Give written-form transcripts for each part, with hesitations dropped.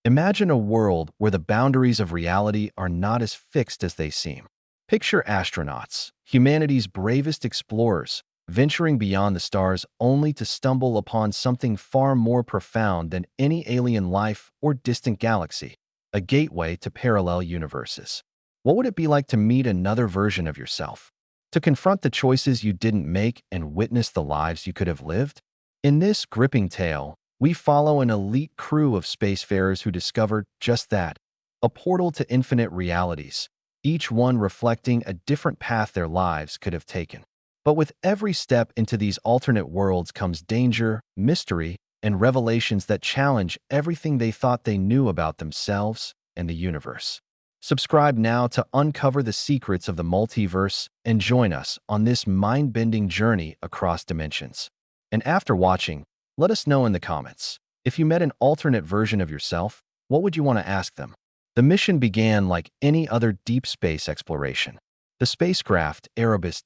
Imagine a world where the boundaries of reality are not as fixed as they seem. Picture astronauts, humanity's bravest explorers, venturing beyond the stars only to stumble upon something far more profound than any alien life or distant galaxy, a gateway to parallel universes. What would it be like to meet another version of yourself? To confront the choices you didn't make and witness the lives you could have lived? In this gripping tale, we follow an elite crew of spacefarers who discovered just that, a portal to infinite realities, each one reflecting a different path their lives could have taken. But with every step into these alternate worlds comes danger, mystery, and revelations that challenge everything they thought they knew about themselves and the universe. Subscribe now to uncover the secrets of the multiverse and join us on this mind-bending journey across dimensions. And after watching, let us know in the comments. If you met an alternate version of yourself, what would you want to ask them? The mission began like any other deep space exploration. The spacecraft Erebus-,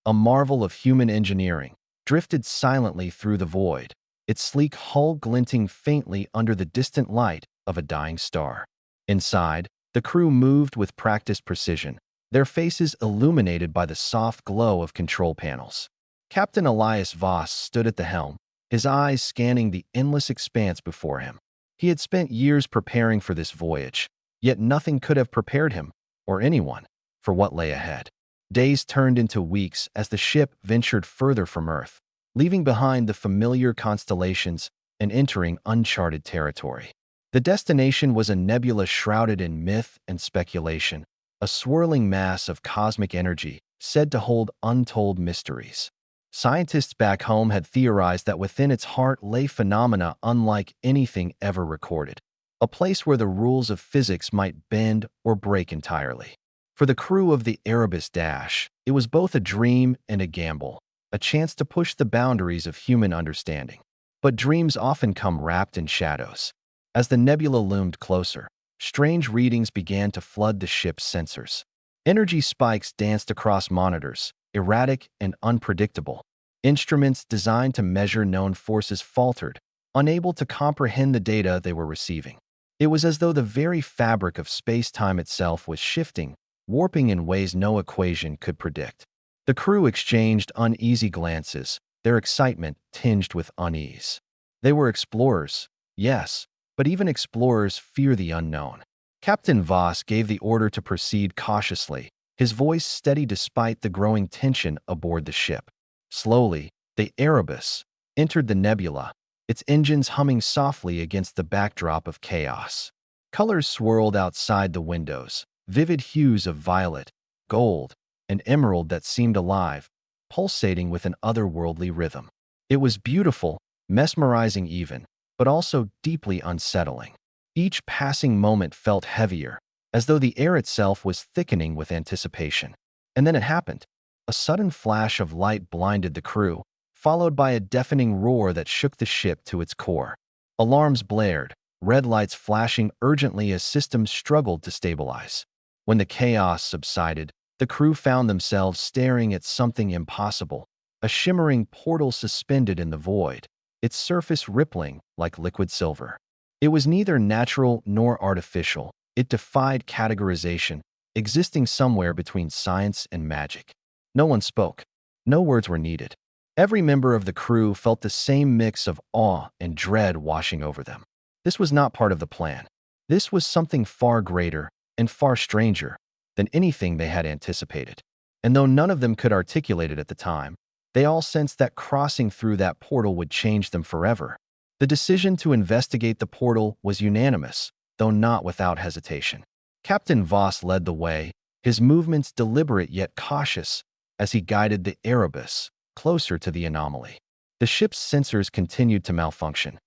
a marvel of human engineering, drifted silently through the void, its sleek hull glinting faintly under the distant light of a dying star. Inside, the crew moved with practiced precision, their faces illuminated by the soft glow of control panels. Captain Elias Voss stood at the helm, his eyes scanning the endless expanse before him. He had spent years preparing for this voyage, yet nothing could have prepared him, or anyone, for what lay ahead. Days turned into weeks as the ship ventured further from Earth, leaving behind the familiar constellations and entering uncharted territory. The destination was a nebula shrouded in myth and speculation, a swirling mass of cosmic energy said to hold untold mysteries. Scientists back home had theorized that within its heart lay phenomena unlike anything ever recorded, a place where the rules of physics might bend or break entirely. For the crew of the Erebus-, it was both a dream and a gamble, a chance to push the boundaries of human understanding. But dreams often come wrapped in shadows. As the nebula loomed closer, strange readings began to flood the ship's sensors. Energy spikes danced across monitors, erratic and unpredictable. Instruments designed to measure known forces faltered, unable to comprehend the data they were receiving. It was as though the very fabric of space-time itself was shifting, warping in ways no equation could predict. The crew exchanged uneasy glances, their excitement tinged with unease. They were explorers, yes, but even explorers fear the unknown. Captain Voss gave the order to proceed cautiously, his voice steady despite the growing tension aboard the ship. Slowly, the Erebus entered the nebula, its engines humming softly against the backdrop of chaos. Colors swirled outside the windows, vivid hues of violet, gold, and emerald that seemed alive, pulsating with an otherworldly rhythm. It was beautiful, mesmerizing even, but also deeply unsettling. Each passing moment felt heavier, as though the air itself was thickening with anticipation. And then it happened. A sudden flash of light blinded the crew, followed by a deafening roar that shook the ship to its core. Alarms blared, red lights flashing urgently as systems struggled to stabilize. When the chaos subsided, the crew found themselves staring at something impossible, a shimmering portal suspended in the void, its surface rippling like liquid silver. It was neither natural nor artificial. It defied categorization, existing somewhere between science and magic. No one spoke. No words were needed. Every member of the crew felt the same mix of awe and dread washing over them. This was not part of the plan. This was something far greater and far stranger than anything they had anticipated. And though none of them could articulate it at the time, they all sensed that crossing through that portal would change them forever. The decision to investigate the portal was unanimous, though not without hesitation. Captain Voss led the way, his movements deliberate yet cautious, as he guided the Erebus closer to the anomaly. The ship's sensors continued to malfunction,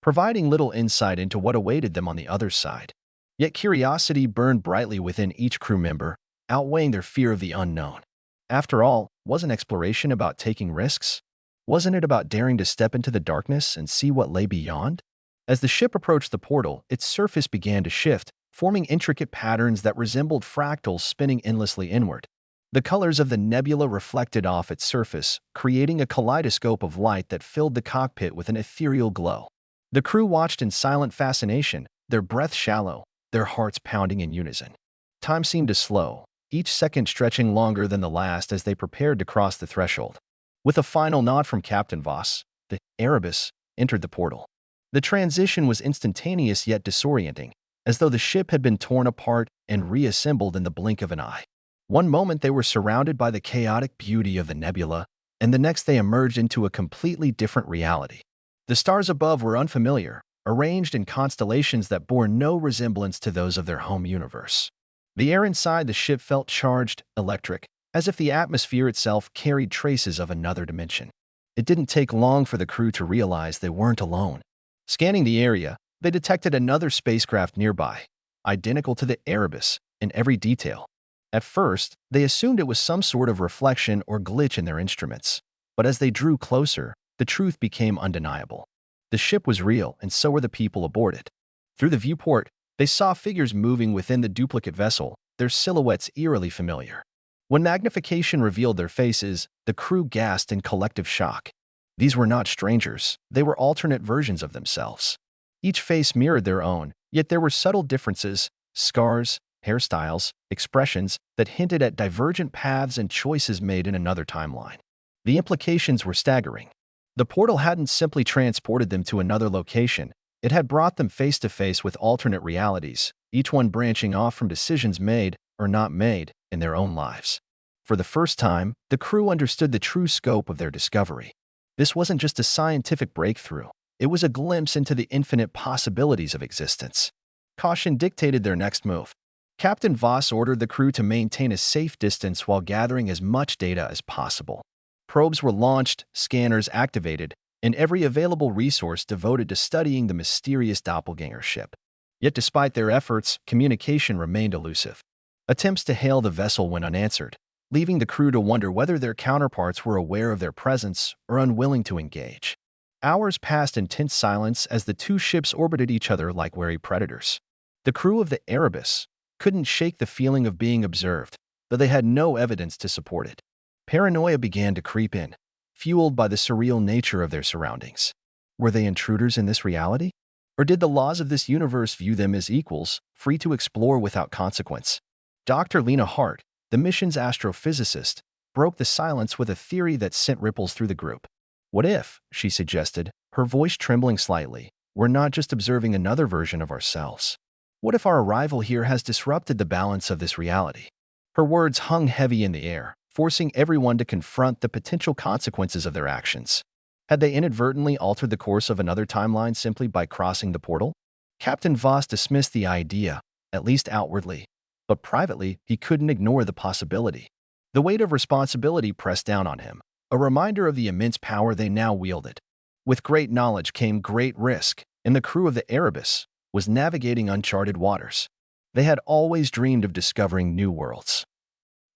providing little insight into what awaited them on the other side. Yet curiosity burned brightly within each crew member, outweighing their fear of the unknown. After all, wasn't exploration about taking risks? Wasn't it about daring to step into the darkness and see what lay beyond? As the ship approached the portal, its surface began to shift, forming intricate patterns that resembled fractals spinning endlessly inward. The colors of the nebula reflected off its surface, creating a kaleidoscope of light that filled the cockpit with an ethereal glow. The crew watched in silent fascination, their breath shallow, their hearts pounding in unison. Time seemed to slow, each second stretching longer than the last as they prepared to cross the threshold. With a final nod from Captain Voss, the Erebus entered the portal. The transition was instantaneous yet disorienting, as though the ship had been torn apart and reassembled in the blink of an eye. One moment they were surrounded by the chaotic beauty of the nebula, and the next they emerged into a completely different reality. The stars above were unfamiliar, arranged in constellations that bore no resemblance to those of their home universe. The air inside the ship felt charged, electric, as if the atmosphere itself carried traces of another dimension. It didn't take long for the crew to realize they weren't alone. Scanning the area, they detected another spacecraft nearby, identical to the Erebus in every detail. At first, they assumed it was some sort of reflection or glitch in their instruments. But as they drew closer, the truth became undeniable. The ship was real, and so were the people aboard it. Through the viewport, they saw figures moving within the duplicate vessel, their silhouettes eerily familiar. When magnification revealed their faces, the crew gasped in collective shock. These were not strangers, they were alternate versions of themselves. Each face mirrored their own, yet there were subtle differences, scars, hairstyles, expressions that hinted at divergent paths and choices made in another timeline. The implications were staggering. The portal hadn't simply transported them to another location, it had brought them face to face with alternate realities, each one branching off from decisions made, or not made, in their own lives. For the first time, the crew understood the true scope of their discovery. This wasn't just a scientific breakthrough, it was a glimpse into the infinite possibilities of existence. Caution dictated their next move. Captain Voss ordered the crew to maintain a safe distance while gathering as much data as possible. Probes were launched, scanners activated, and every available resource devoted to studying the mysterious doppelganger ship. Yet despite their efforts, communication remained elusive. Attempts to hail the vessel went unanswered, leaving the crew to wonder whether their counterparts were aware of their presence or unwilling to engage. Hours passed in tense silence as the two ships orbited each other like wary predators. The crew of the Erebus couldn't shake the feeling of being observed, though they had no evidence to support it. Paranoia began to creep in, fueled by the surreal nature of their surroundings. Were they intruders in this reality? Or did the laws of this universe view them as equals, free to explore without consequence? Dr. Lena Hart, the mission's astrophysicist, broke the silence with a theory that sent ripples through the group. What if, she suggested, her voice trembling slightly, we're not just observing another version of ourselves? What if our arrival here has disrupted the balance of this reality? Her words hung heavy in the air, forcing everyone to confront the potential consequences of their actions. Had they inadvertently altered the course of another timeline simply by crossing the portal? Captain Voss dismissed the idea, at least outwardly, but privately he couldn't ignore the possibility. The weight of responsibility pressed down on him, a reminder of the immense power they now wielded. With great knowledge came great risk, and the crew of the Erebus was navigating uncharted waters. They had always dreamed of discovering new worlds.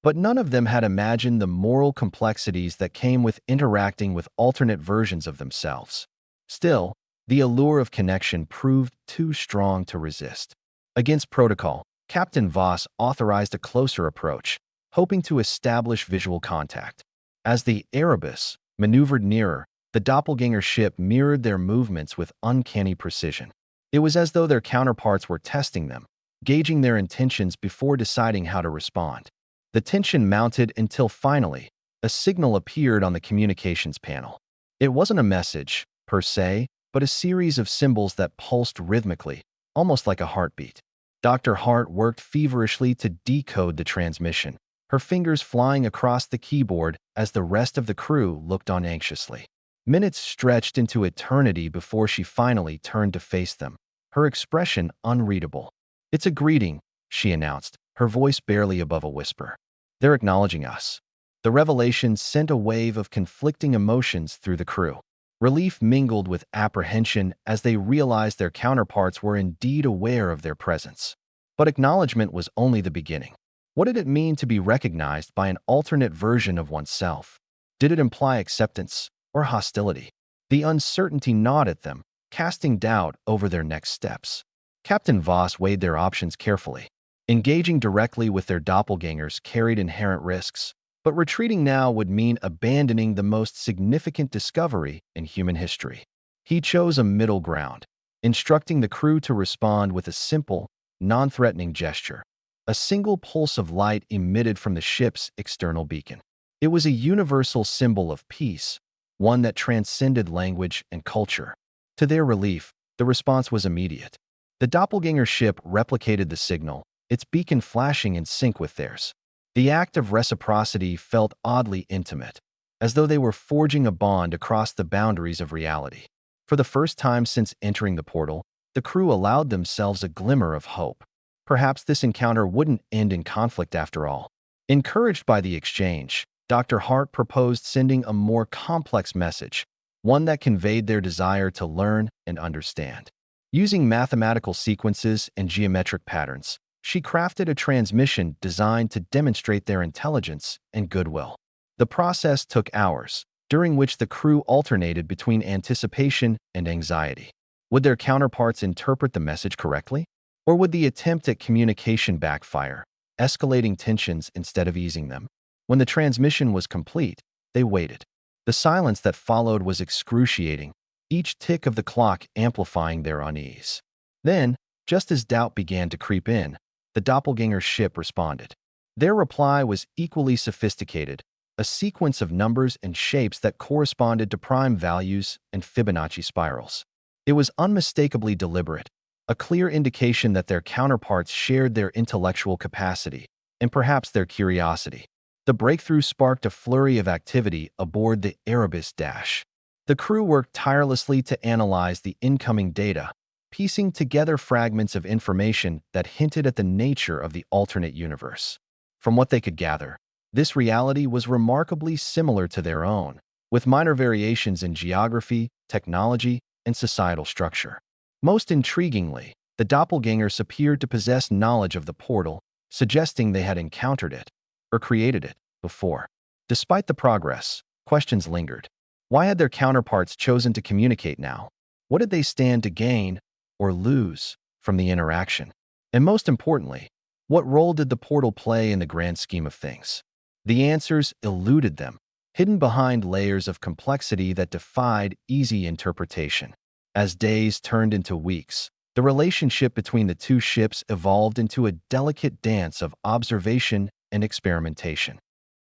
But none of them had imagined the moral complexities that came with interacting with alternate versions of themselves. Still, the allure of connection proved too strong to resist. Against protocol, Captain Voss authorized a closer approach, hoping to establish visual contact. As the Erebus maneuvered nearer, the doppelganger ship mirrored their movements with uncanny precision. It was as though their counterparts were testing them, gauging their intentions before deciding how to respond. The tension mounted until finally, a signal appeared on the communications panel. It wasn't a message, per se, but a series of symbols that pulsed rhythmically, almost like a heartbeat. Dr. Hart worked feverishly to decode the transmission, her fingers flying across the keyboard as the rest of the crew looked on anxiously. Minutes stretched into eternity before she finally turned to face them, her expression unreadable. "It's a greeting," she announced, her voice barely above a whisper. "They're acknowledging us." The revelation sent a wave of conflicting emotions through the crew. Relief mingled with apprehension as they realized their counterparts were indeed aware of their presence. But acknowledgement was only the beginning. What did it mean to be recognized by an alternate version of oneself? Did it imply acceptance or hostility? The uncertainty gnawed at them, casting doubt over their next steps. Captain Voss weighed their options carefully. Engaging directly with their doppelgangers carried inherent risks, but retreating now would mean abandoning the most significant discovery in human history. He chose a middle ground, instructing the crew to respond with a simple, non-threatening gesture. A single pulse of light emitted from the ship's external beacon. It was a universal symbol of peace, one that transcended language and culture. To their relief, the response was immediate. The doppelganger ship replicated the signal, its beacon flashing in sync with theirs. The act of reciprocity felt oddly intimate, as though they were forging a bond across the boundaries of reality. For the first time since entering the portal, the crew allowed themselves a glimmer of hope. Perhaps this encounter wouldn't end in conflict after all. Encouraged by the exchange, Dr. Hart proposed sending a more complex message, one that conveyed their desire to learn and understand. Using mathematical sequences and geometric patterns, she crafted a transmission designed to demonstrate their intelligence and goodwill. The process took hours, during which the crew alternated between anticipation and anxiety. Would their counterparts interpret the message correctly? Or would the attempt at communication backfire, escalating tensions instead of easing them? When the transmission was complete, they waited. The silence that followed was excruciating, each tick of the clock amplifying their unease. Then, just as doubt began to creep in, the doppelganger ship responded. Their reply was equally sophisticated, a sequence of numbers and shapes that corresponded to prime values and Fibonacci spirals. It was unmistakably deliberate, a clear indication that their counterparts shared their intellectual capacity and perhaps their curiosity. The breakthrough sparked a flurry of activity aboard the Erebus Dash. The crew worked tirelessly to analyze the incoming data, piecing together fragments of information that hinted at the nature of the alternate universe. From what they could gather, this reality was remarkably similar to their own, with minor variations in geography, technology, and societal structure. Most intriguingly, the doppelgangers appeared to possess knowledge of the portal, suggesting they had encountered it, or created it, before. Despite the progress, questions lingered. Why had their counterparts chosen to communicate now? What did they stand to gain or lose from the interaction? And most importantly, what role did the portal play in the grand scheme of things? The answers eluded them, hidden behind layers of complexity that defied easy interpretation. As days turned into weeks, the relationship between the two ships evolved into a delicate dance of observation and experimentation.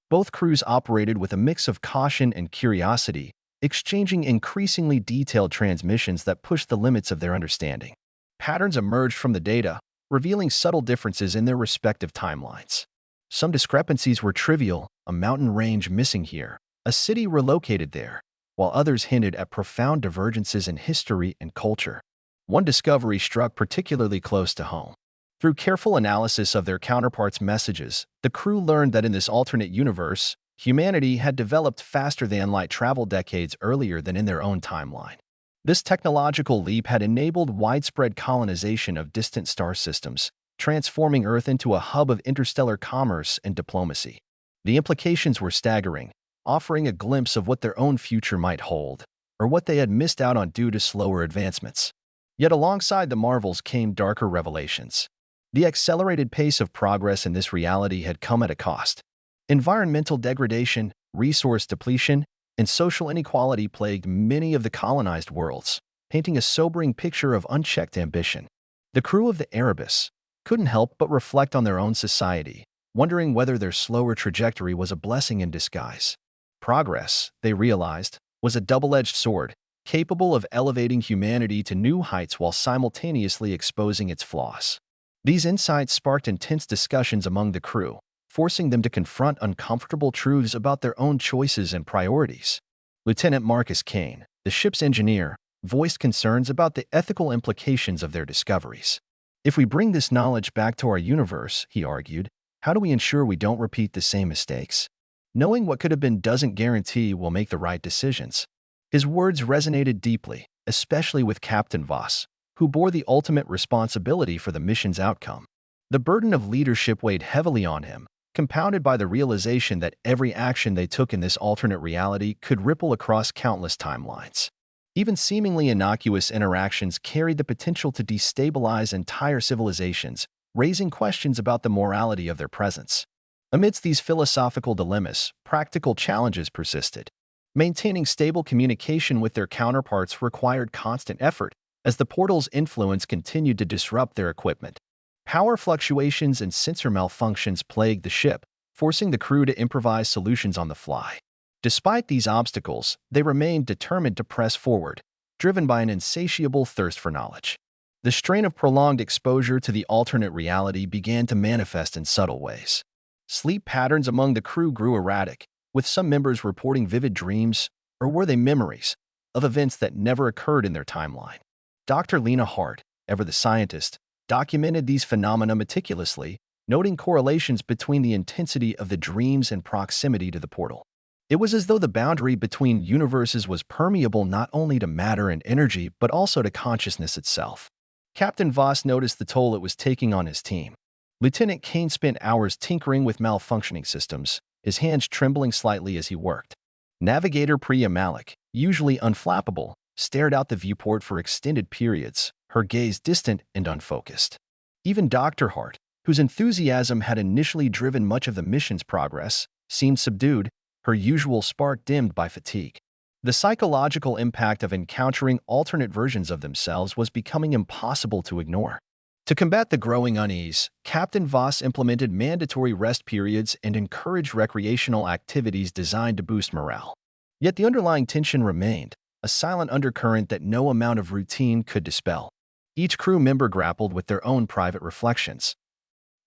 Both crews operated with a mix of caution and curiosity, exchanging increasingly detailed transmissions that pushed the limits of their understanding. Patterns emerged from the data, revealing subtle differences in their respective timelines. Some discrepancies were trivial, a mountain range missing here, a city relocated there, while others hinted at profound divergences in history and culture. One discovery struck particularly close to home. Through careful analysis of their counterparts' messages, the crew learned that in this alternate universe, humanity had developed faster than light travel decades earlier than in their own timeline. This technological leap had enabled widespread colonization of distant star systems, transforming Earth into a hub of interstellar commerce and diplomacy. The implications were staggering, offering a glimpse of what their own future might hold, or what they had missed out on due to slower advancements. Yet alongside the marvels came darker revelations. The accelerated pace of progress in this reality had come at a cost. Environmental degradation, resource depletion, and social inequality plagued many of the colonized worlds, painting a sobering picture of unchecked ambition. The crew of the Erebus couldn't help but reflect on their own society, wondering whether their slower trajectory was a blessing in disguise. Progress, they realized, was a double-edged sword, capable of elevating humanity to new heights while simultaneously exposing its flaws. These insights sparked intense discussions among the crew, forcing them to confront uncomfortable truths about their own choices and priorities. Lieutenant Marcus Kane, the ship's engineer, voiced concerns about the ethical implications of their discoveries. If we bring this knowledge back to our universe, he argued, how do we ensure we don't repeat the same mistakes? Knowing what could have been doesn't guarantee we'll make the right decisions. His words resonated deeply, especially with Captain Voss, who bore the ultimate responsibility for the mission's outcome. The burden of leadership weighed heavily on him, compounded by the realization that every action they took in this alternate reality could ripple across countless timelines. Even seemingly innocuous interactions carried the potential to destabilize entire civilizations, raising questions about the morality of their presence. Amidst these philosophical dilemmas, practical challenges persisted. Maintaining stable communication with their counterparts required constant effort, as the portal's influence continued to disrupt their equipment. Power fluctuations and sensor malfunctions plagued the ship, forcing the crew to improvise solutions on the fly. Despite these obstacles, they remained determined to press forward, driven by an insatiable thirst for knowledge. The strain of prolonged exposure to the alternate reality began to manifest in subtle ways. Sleep patterns among the crew grew erratic, with some members reporting vivid dreams, or were they memories, of events that never occurred in their timeline. Dr. Lena Hart, ever the scientist, documented these phenomena meticulously, noting correlations between the intensity of the dreams and proximity to the portal. It was as though the boundary between universes was permeable not only to matter and energy, but also to consciousness itself. Captain Voss noticed the toll it was taking on his team. Lieutenant Kane spent hours tinkering with malfunctioning systems, his hands trembling slightly as he worked. Navigator Priya Malik, usually unflappable, stared out the viewport for extended periods, her gaze distant and unfocused. Even Dr. Hart, whose enthusiasm had initially driven much of the mission's progress, seemed subdued, her usual spark dimmed by fatigue. The psychological impact of encountering alternate versions of themselves was becoming impossible to ignore. To combat the growing unease, Captain Voss implemented mandatory rest periods and encouraged recreational activities designed to boost morale. Yet the underlying tension remained, a silent undercurrent that no amount of routine could dispel. Each crew member grappled with their own private reflections,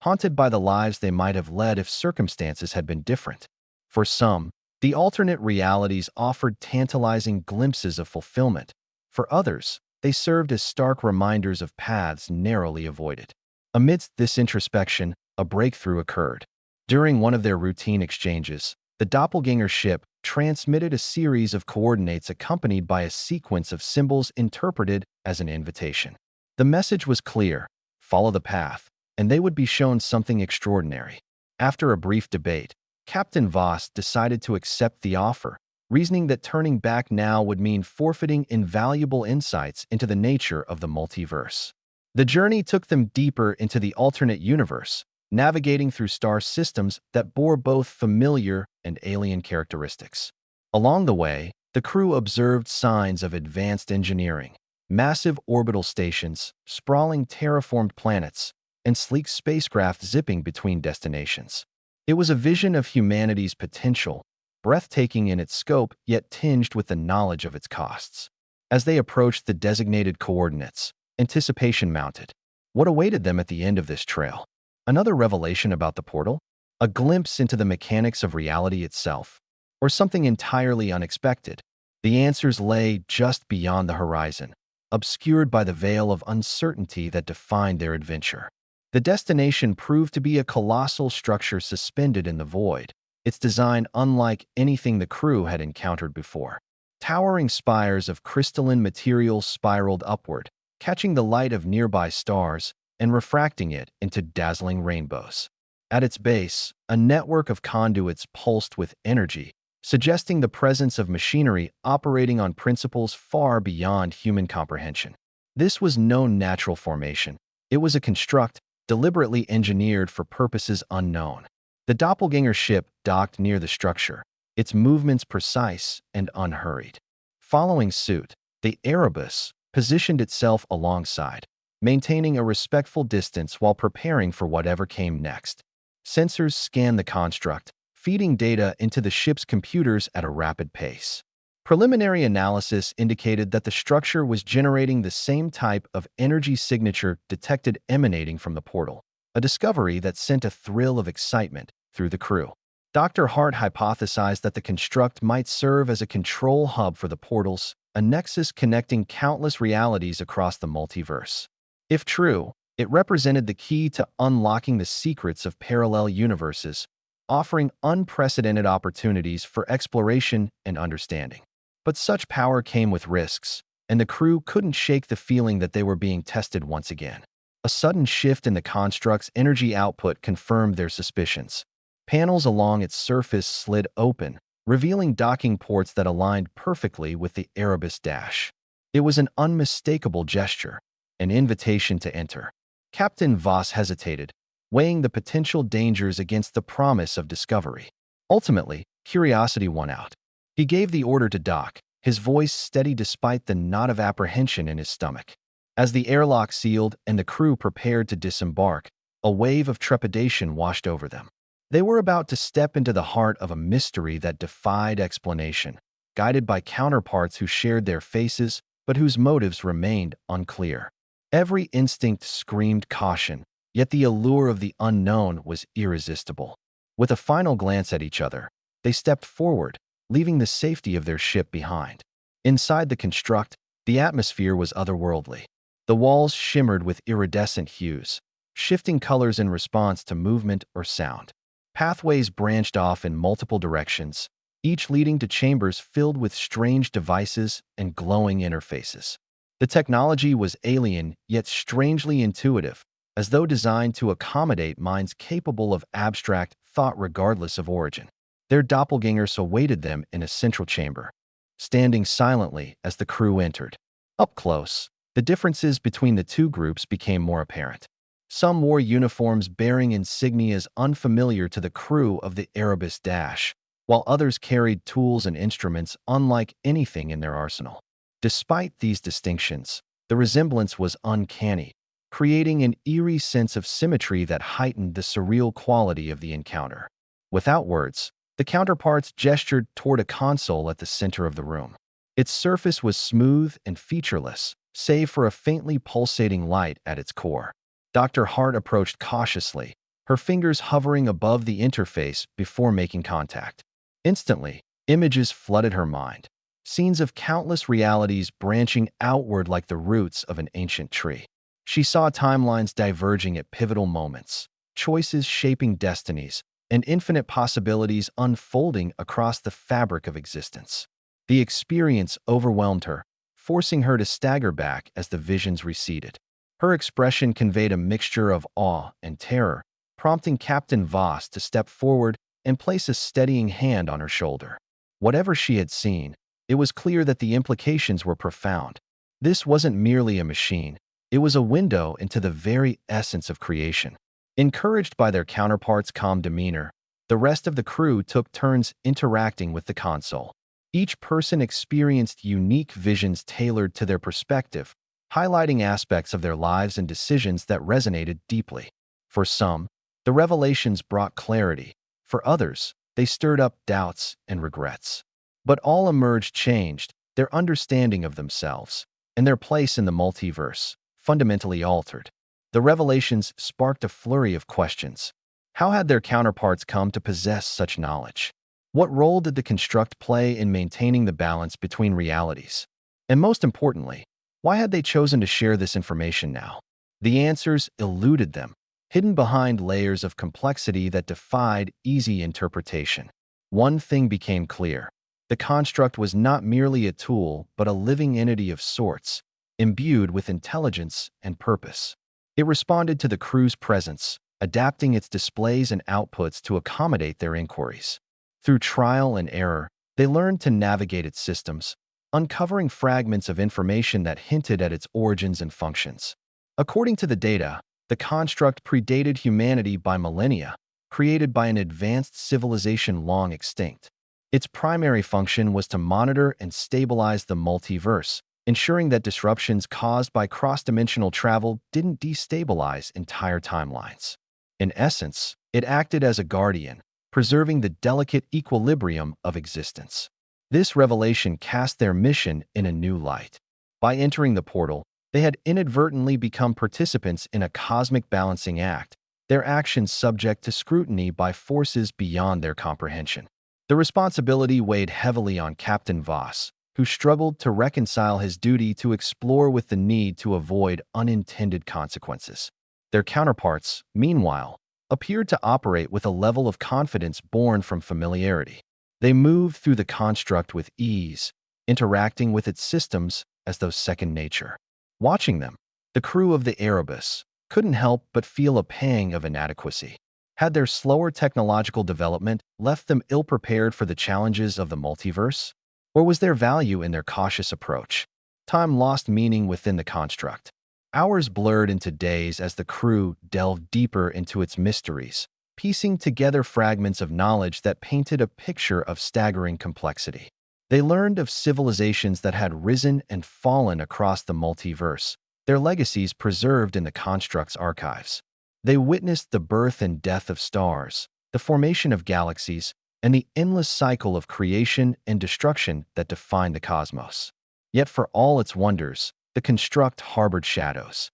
haunted by the lives they might have led if circumstances had been different. For some, the alternate realities offered tantalizing glimpses of fulfillment. For others, they served as stark reminders of paths narrowly avoided. Amidst this introspection, a breakthrough occurred. During one of their routine exchanges, the doppelganger ship transmitted a series of coordinates accompanied by a sequence of symbols interpreted as an invitation. The message was clear: follow the path, and they would be shown something extraordinary. After a brief debate, Captain Voss decided to accept the offer, reasoning that turning back now would mean forfeiting invaluable insights into the nature of the multiverse. The journey took them deeper into the alternate universe, navigating through star systems that bore both familiar and alien characteristics. Along the way, the crew observed signs of advanced engineering: massive orbital stations, sprawling terraformed planets, and sleek spacecraft zipping between destinations. It was a vision of humanity's potential, breathtaking in its scope yet tinged with the knowledge of its costs. As they approached the designated coordinates, anticipation mounted. What awaited them at the end of this trail? Another revelation about the portal? A glimpse into the mechanics of reality itself? Or something entirely unexpected? The answers lay just beyond the horizon, obscured by the veil of uncertainty that defined their adventure. The destination proved to be a colossal structure suspended in the void, its design unlike anything the crew had encountered before. Towering spires of crystalline material spiraled upward, catching the light of nearby stars and refracting it into dazzling rainbows. At its base, a network of conduits pulsed with energy, suggesting the presence of machinery operating on principles far beyond human comprehension. This was no natural formation. It was a construct deliberately engineered for purposes unknown. The doppelganger ship docked near the structure, its movements precise and unhurried. Following suit, the Erebus positioned itself alongside, maintaining a respectful distance while preparing for whatever came next. Sensors scanned the construct, feeding data into the ship's computers at a rapid pace. Preliminary analysis indicated that the structure was generating the same type of energy signature detected emanating from the portal, a discovery that sent a thrill of excitement through the crew. Dr. Hart hypothesized that the construct might serve as a control hub for the portals, a nexus connecting countless realities across the multiverse. If true, it represented the key to unlocking the secrets of parallel universes, offering unprecedented opportunities for exploration and understanding. But such power came with risks, and the crew couldn't shake the feeling that they were being tested once again. A sudden shift in the construct's energy output confirmed their suspicions. Panels along its surface slid open, revealing docking ports that aligned perfectly with the Erebus dash. It was an unmistakable gesture, an invitation to enter. Captain Voss hesitated, weighing the potential dangers against the promise of discovery. Ultimately, curiosity won out. He gave the order to dock, his voice steady despite the knot of apprehension in his stomach. As the airlock sealed and the crew prepared to disembark, a wave of trepidation washed over them. They were about to step into the heart of a mystery that defied explanation, guided by counterparts who shared their faces but whose motives remained unclear. Every instinct screamed caution, yet the allure of the unknown was irresistible. With a final glance at each other, they stepped forward, leaving the safety of their ship behind. Inside the construct, the atmosphere was otherworldly. The walls shimmered with iridescent hues, shifting colors in response to movement or sound. Pathways branched off in multiple directions, each leading to chambers filled with strange devices and glowing interfaces. The technology was alien yet strangely intuitive, as though designed to accommodate minds capable of abstract thought regardless of origin. Their doppelgangers awaited them in a central chamber, standing silently as the crew entered. Up close, the differences between the two groups became more apparent. Some wore uniforms bearing insignias unfamiliar to the crew of the Erebus Dash, while others carried tools and instruments unlike anything in their arsenal. Despite these distinctions, the resemblance was uncanny, creating an eerie sense of symmetry that heightened the surreal quality of the encounter. Without words, the counterparts gestured toward a console at the center of the room. Its surface was smooth and featureless, save for a faintly pulsating light at its core. Dr. Hart approached cautiously, her fingers hovering above the interface before making contact. Instantly, images flooded her mind, scenes of countless realities branching outward like the roots of an ancient tree. She saw timelines diverging at pivotal moments, choices shaping destinies, and infinite possibilities unfolding across the fabric of existence. The experience overwhelmed her, forcing her to stagger back as the visions receded. Her expression conveyed a mixture of awe and terror, prompting Captain Voss to step forward and place a steadying hand on her shoulder. Whatever she had seen, it was clear that the implications were profound. This wasn't merely a machine, it was a window into the very essence of creation. Encouraged by their counterparts' calm demeanor, the rest of the crew took turns interacting with the console. Each person experienced unique visions tailored to their perspective, highlighting aspects of their lives and decisions that resonated deeply. For some, the revelations brought clarity. For others, they stirred up doubts and regrets. But all emerged changed, their understanding of themselves and their place in the multiverse fundamentally altered. The revelations sparked a flurry of questions. How had their counterparts come to possess such knowledge? What role did the construct play in maintaining the balance between realities? And most importantly, why had they chosen to share this information now? The answers eluded them, hidden behind layers of complexity that defied easy interpretation. One thing became clear. The construct was not merely a tool, but a living entity of sorts, imbued with intelligence and purpose. It responded to the crew's presence, adapting its displays and outputs to accommodate their inquiries. Through trial and error, they learned to navigate its systems, uncovering fragments of information that hinted at its origins and functions. According to the data, the construct predated humanity by millennia, created by an advanced civilization long extinct. Its primary function was to monitor and stabilize the multiverse, ensuring that disruptions caused by cross-dimensional travel didn't destabilize entire timelines. In essence, it acted as a guardian, preserving the delicate equilibrium of existence. This revelation cast their mission in a new light. By entering the portal, they had inadvertently become participants in a cosmic balancing act, their actions subject to scrutiny by forces beyond their comprehension. The responsibility weighed heavily on Captain Voss, who struggled to reconcile his duty to explore with the need to avoid unintended consequences. Their counterparts, meanwhile, appeared to operate with a level of confidence born from familiarity. They moved through the construct with ease, interacting with its systems as though second nature. Watching them, the crew of the Erebus couldn't help but feel a pang of inadequacy. Had their slower technological development left them ill-prepared for the challenges of the multiverse? Or was there value in their cautious approach? Time lost meaning within the construct. Hours blurred into days as the crew delved deeper into its mysteries, piecing together fragments of knowledge that painted a picture of staggering complexity. They learned of civilizations that had risen and fallen across the multiverse, their legacies preserved in the construct's archives. They witnessed the birth and death of stars, the formation of galaxies, and the endless cycle of creation and destruction that define the cosmos. Yet for all its wonders, the construct harbored shadows.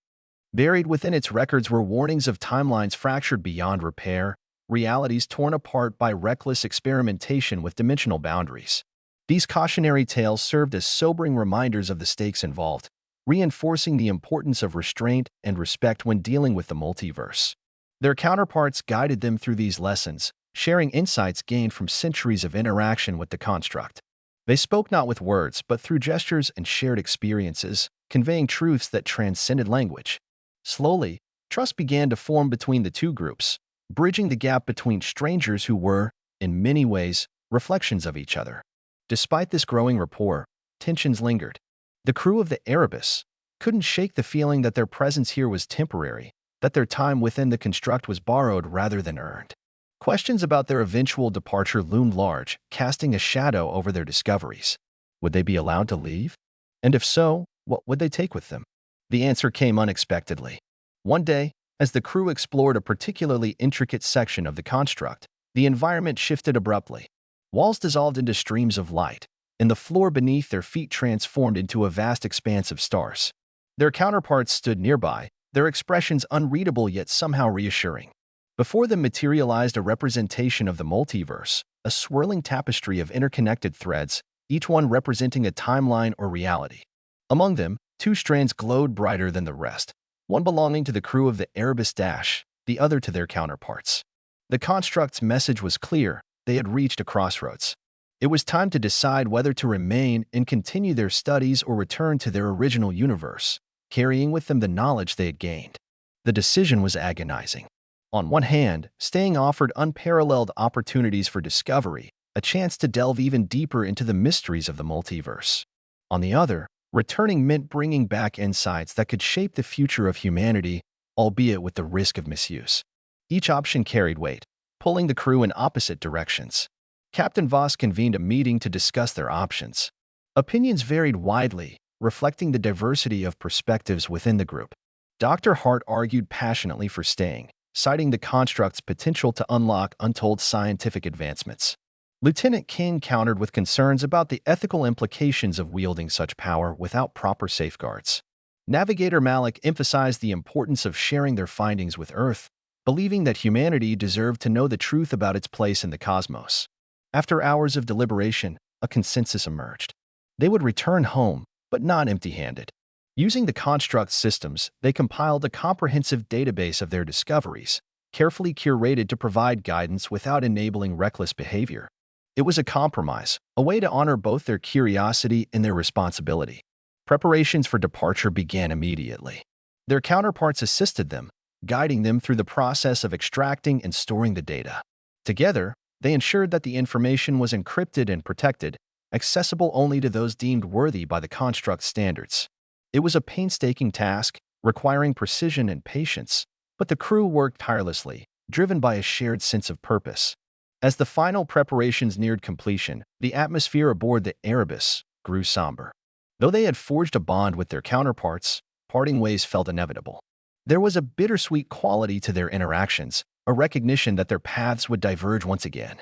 Buried within its records were warnings of timelines fractured beyond repair, realities torn apart by reckless experimentation with dimensional boundaries. These cautionary tales served as sobering reminders of the stakes involved, reinforcing the importance of restraint and respect when dealing with the multiverse. Their counterparts guided them through these lessons, sharing insights gained from centuries of interaction with the construct. They spoke not with words, but through gestures and shared experiences, conveying truths that transcended language. Slowly, trust began to form between the two groups, bridging the gap between strangers who were, in many ways, reflections of each other. Despite this growing rapport, tensions lingered. The crew of the Erebus couldn't shake the feeling that their presence here was temporary, that their time within the construct was borrowed rather than earned. Questions about their eventual departure loomed large, casting a shadow over their discoveries. Would they be allowed to leave? And if so, what would they take with them? The answer came unexpectedly. One day, as the crew explored a particularly intricate section of the construct, the environment shifted abruptly. Walls dissolved into streams of light, and the floor beneath their feet transformed into a vast expanse of stars. Their counterparts stood nearby, their expressions unreadable yet somehow reassuring. Before them materialized a representation of the multiverse, a swirling tapestry of interconnected threads, each one representing a timeline or reality. Among them, two strands glowed brighter than the rest, one belonging to the crew of the Erebus Dash, the other to their counterparts. The construct's message was clear: they had reached a crossroads. It was time to decide whether to remain and continue their studies or return to their original universe, carrying with them the knowledge they had gained. The decision was agonizing. On one hand, staying offered unparalleled opportunities for discovery, a chance to delve even deeper into the mysteries of the multiverse. On the other, returning meant bringing back insights that could shape the future of humanity, albeit with the risk of misuse. Each option carried weight, pulling the crew in opposite directions. Captain Voss convened a meeting to discuss their options. Opinions varied widely, reflecting the diversity of perspectives within the group. Dr. Hart argued passionately for staying, citing the construct's potential to unlock untold scientific advancements. Lieutenant King countered with concerns about the ethical implications of wielding such power without proper safeguards. Navigator Malik emphasized the importance of sharing their findings with Earth, believing that humanity deserved to know the truth about its place in the cosmos. After hours of deliberation, a consensus emerged. They would return home, but not empty-handed. Using the construct's systems, they compiled a comprehensive database of their discoveries, carefully curated to provide guidance without enabling reckless behavior. It was a compromise, a way to honor both their curiosity and their responsibility. Preparations for departure began immediately. Their counterparts assisted them, guiding them through the process of extracting and storing the data. Together, they ensured that the information was encrypted and protected, accessible only to those deemed worthy by the construct's standards. It was a painstaking task, requiring precision and patience, but the crew worked tirelessly, driven by a shared sense of purpose. As the final preparations neared completion, the atmosphere aboard the Erebus grew somber. Though they had forged a bond with their counterparts, parting ways felt inevitable. There was a bittersweet quality to their interactions, a recognition that their paths would diverge once again.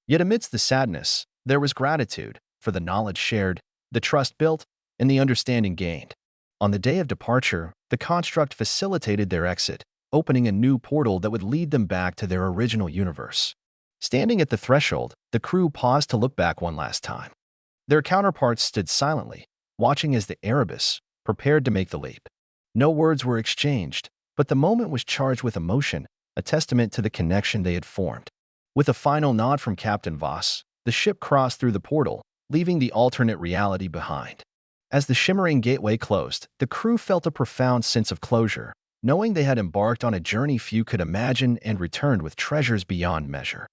Yet amidst the sadness, there was gratitude for the knowledge shared, the trust built, and the understanding gained. On the day of departure, the construct facilitated their exit, opening a new portal that would lead them back to their original universe. Standing at the threshold, the crew paused to look back one last time. Their counterparts stood silently, watching as the Erebus prepared to make the leap. No words were exchanged, but the moment was charged with emotion, a testament to the connection they had formed. With a final nod from Captain Voss, the ship crossed through the portal, leaving the alternate reality behind. As the shimmering gateway closed, the crew felt a profound sense of closure, knowing they had embarked on a journey few could imagine and returned with treasures beyond measure.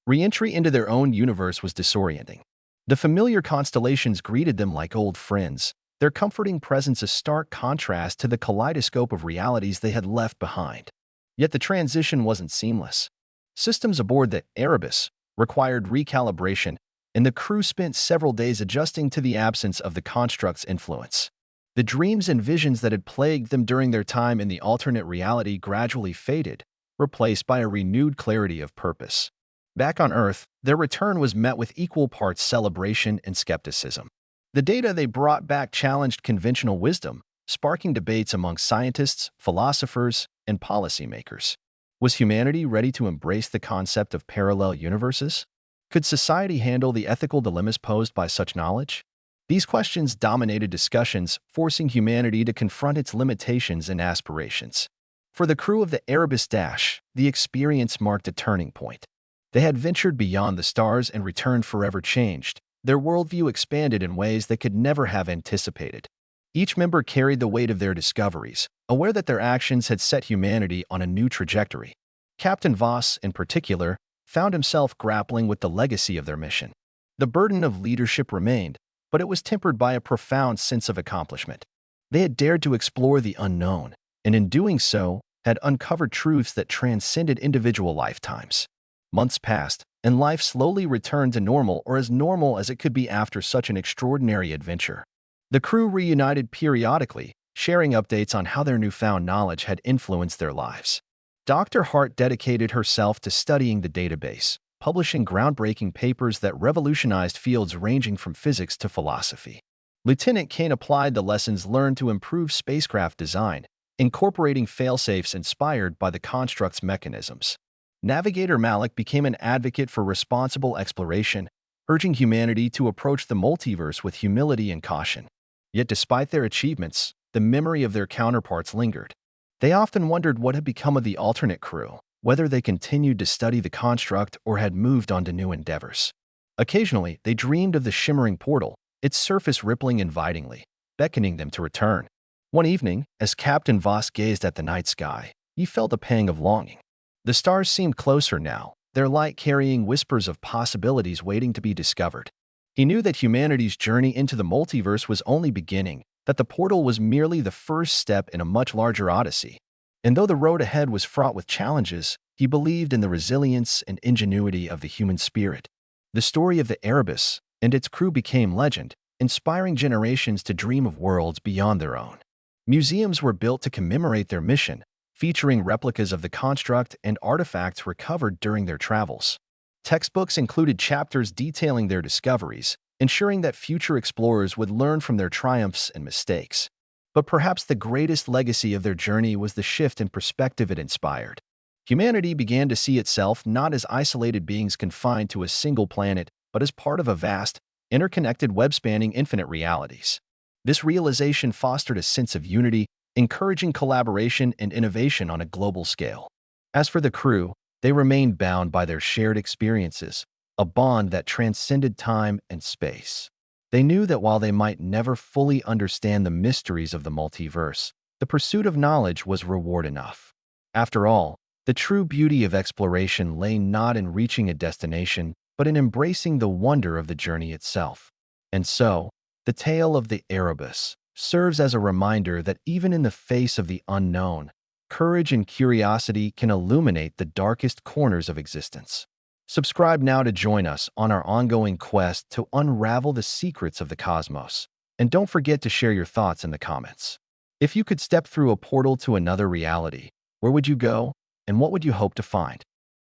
Re-entry into their own universe was disorienting. The familiar constellations greeted them like old friends, their comforting presence a stark contrast to the kaleidoscope of realities they had left behind. Yet the transition wasn't seamless. Systems aboard the Erebus required recalibration, and the crew spent several days adjusting to the absence of the construct's influence. The dreams and visions that had plagued them during their time in the alternate reality gradually faded, replaced by a renewed clarity of purpose. Back on Earth, their return was met with equal parts celebration and skepticism. The data they brought back challenged conventional wisdom, sparking debates among scientists, philosophers, and policymakers. Was humanity ready to embrace the concept of parallel universes? Could society handle the ethical dilemmas posed by such knowledge? These questions dominated discussions, forcing humanity to confront its limitations and aspirations. For the crew of the Erebus Dash, the experience marked a turning point. They had ventured beyond the stars and returned forever changed. Their worldview expanded in ways they could never have anticipated. Each member carried the weight of their discoveries, aware that their actions had set humanity on a new trajectory. Captain Voss, in particular, found himself grappling with the legacy of their mission. The burden of leadership remained, but it was tempered by a profound sense of accomplishment. They had dared to explore the unknown, and in doing so, had uncovered truths that transcended individual lifetimes. Months passed, and life slowly returned to normal, or as normal as it could be after such an extraordinary adventure. The crew reunited periodically, sharing updates on how their newfound knowledge had influenced their lives. Dr. Hart dedicated herself to studying the database, publishing groundbreaking papers that revolutionized fields ranging from physics to philosophy. Lieutenant Kane applied the lessons learned to improve spacecraft design, incorporating failsafes inspired by the construct's mechanisms. Navigator Malik became an advocate for responsible exploration, urging humanity to approach the multiverse with humility and caution. Yet despite their achievements, the memory of their counterparts lingered. They often wondered what had become of the alternate crew, whether they continued to study the construct or had moved on to new endeavors. Occasionally, they dreamed of the shimmering portal, its surface rippling invitingly, beckoning them to return. One evening, as Captain Voss gazed at the night sky, he felt a pang of longing. The stars seemed closer now, their light carrying whispers of possibilities waiting to be discovered. He knew that humanity's journey into the multiverse was only beginning, that the portal was merely the first step in a much larger odyssey. And though the road ahead was fraught with challenges, he believed in the resilience and ingenuity of the human spirit. The story of the Erebus and its crew became legend, inspiring generations to dream of worlds beyond their own. Museums were built to commemorate their mission, featuring replicas of the construct and artifacts recovered during their travels. Textbooks included chapters detailing their discoveries, ensuring that future explorers would learn from their triumphs and mistakes. But perhaps the greatest legacy of their journey was the shift in perspective it inspired. Humanity began to see itself not as isolated beings confined to a single planet, but as part of a vast, interconnected web spanning infinite realities. This realization fostered a sense of unity, encouraging collaboration and innovation on a global scale. As for the crew, they remained bound by their shared experiences, a bond that transcended time and space. They knew that while they might never fully understand the mysteries of the multiverse, the pursuit of knowledge was reward enough. After all, the true beauty of exploration lay not in reaching a destination, but in embracing the wonder of the journey itself. And so, the tale of the Erebus serves as a reminder that even in the face of the unknown, courage and curiosity can illuminate the darkest corners of existence. Subscribe now to join us on our ongoing quest to unravel the secrets of the cosmos. And don't forget to share your thoughts in the comments. If you could step through a portal to another reality, where would you go, and what would you hope to find?